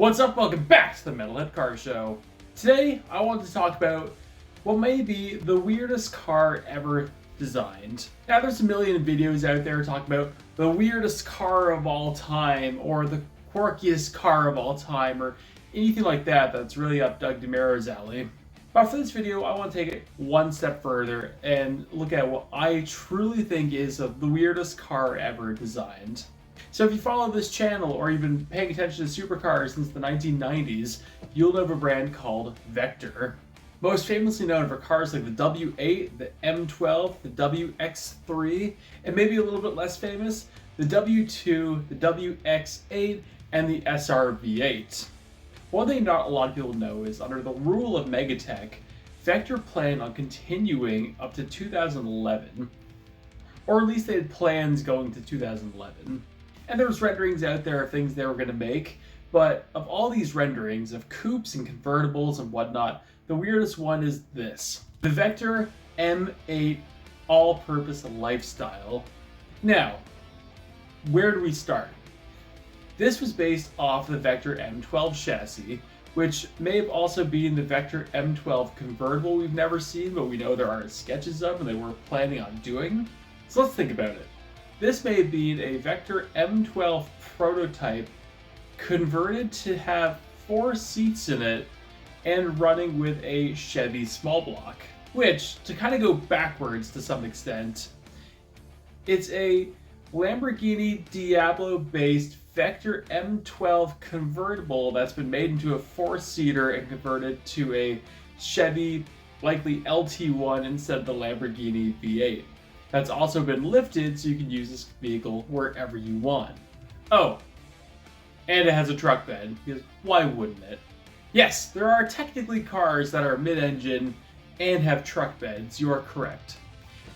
What's up? Welcome back to the Metalhead Car Show. Today, I want to talk about what may be the weirdest car ever designed. Now, there's a million videos out there talking about the weirdest car of all time, or the quirkiest car of all time, or anything like that that's really up Doug DeMaro's alley. But for this video, I want to take it one step further and look at what I truly think is the weirdest car ever designed. So if you follow this channel or you've been paying attention to supercars since the 1990s, you'll know of a brand called Vector. Most famously known for cars like the W8, the M12, the WX3, and maybe a little bit less famous, the W2, the WX8, and the SR-V8. One thing not a lot of people know is under the rule of Megatech, Vector planned on continuing up to 2011. Or at least they had plans going to 2011. And there was renderings out there of things they were going to make, but of all these renderings of coupes and convertibles and whatnot, the weirdest one is this. The Vector M8 All-Purpose Lifestyle. Now, where do we start? This was based off the Vector M12 chassis, which may have also been the Vector M12 convertible we've never seen, but we know there are sketches of and they were planning on doing. So let's think about it. This may have been a Vector M12 prototype converted to have 4 seats in it and running with a Chevy small block, which, to kind of go backwards to some extent, it's a Lamborghini Diablo based Vector M12 convertible that's been made into a 4-seater and converted to a Chevy, likely LT1 instead of the Lamborghini V8. That's also been lifted so you can use this vehicle wherever you want. Oh, and it has a truck bed, because why wouldn't it? Yes, there are technically cars that are mid-engine and have truck beds, you are correct.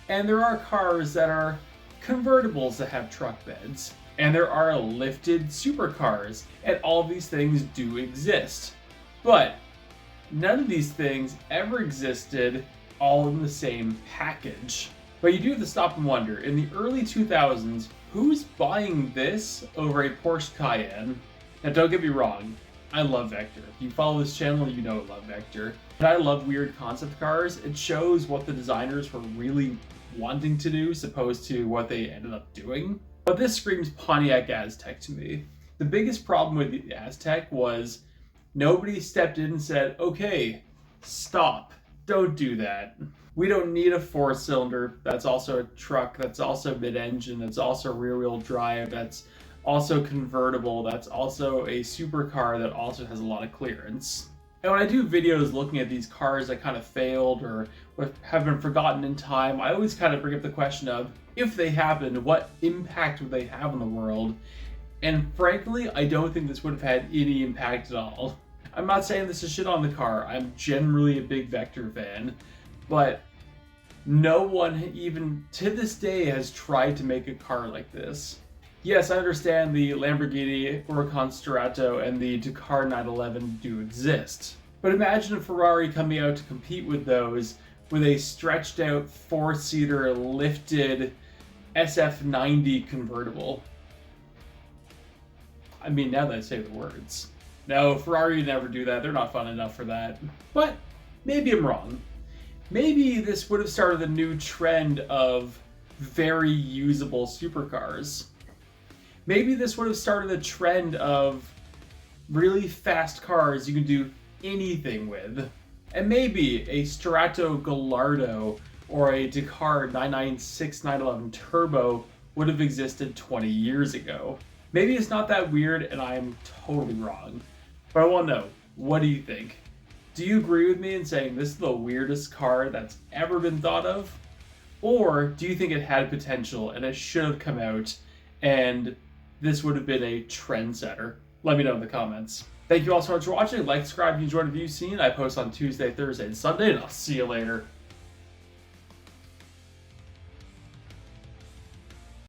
And there are cars that are convertibles that have truck beds. And there are lifted supercars, and all of these things do exist. But none of these things ever existed all in the same package. But you do have to stop and wonder, in the early 2000s, who's buying this over a Porsche Cayenne? Now don't get me wrong, I love Vector. If you follow this channel, you know I love Vector. But I love weird concept cars. It shows what the designers were really wanting to do, as opposed to what they ended up doing. But this screams Pontiac Aztek to me. The biggest problem with the Aztek was nobody stepped in and said, okay, stop, don't do that. We don't need a 4-cylinder that's also a truck, that's also mid-engine, that's also rear-wheel drive, that's also convertible, that's also a supercar that also has a lot of clearance. And when I do videos looking at these cars that kind of failed or have been forgotten in time, I always kind of bring up the question of, if they happened, what impact would they have on the world? And frankly, I don't think this would have had any impact at all. I'm not saying this is shit on the car, I'm generally a big Vector fan, but no one even to this day has tried to make a car like this. Yes, I understand the Lamborghini Huracan Sturato and the Dakar 911 do exist, but imagine a Ferrari coming out to compete with those with a stretched out 4-seater lifted SF90 convertible. I mean, now that I say the words. No, Ferrari would never do that. They're not fun enough for that. But maybe I'm wrong. Maybe this would have started a new trend of very usable supercars. Maybe this would have started a trend of really fast cars you can do anything with. And maybe a Sturato Gallardo or a Dakar 996 911 Turbo would have existed 20 years ago. Maybe it's not that weird and I'm totally wrong. But I want to know, what do you think? Do you agree with me in saying this is the weirdest car that's ever been thought of? Or do you think it had potential and it should have come out and this would have been a trendsetter? Let me know in the comments. Thank you all so much for watching. Like, subscribe if you enjoyed the view seen. I post on Tuesday, Thursday, and Sunday, and I'll see you later.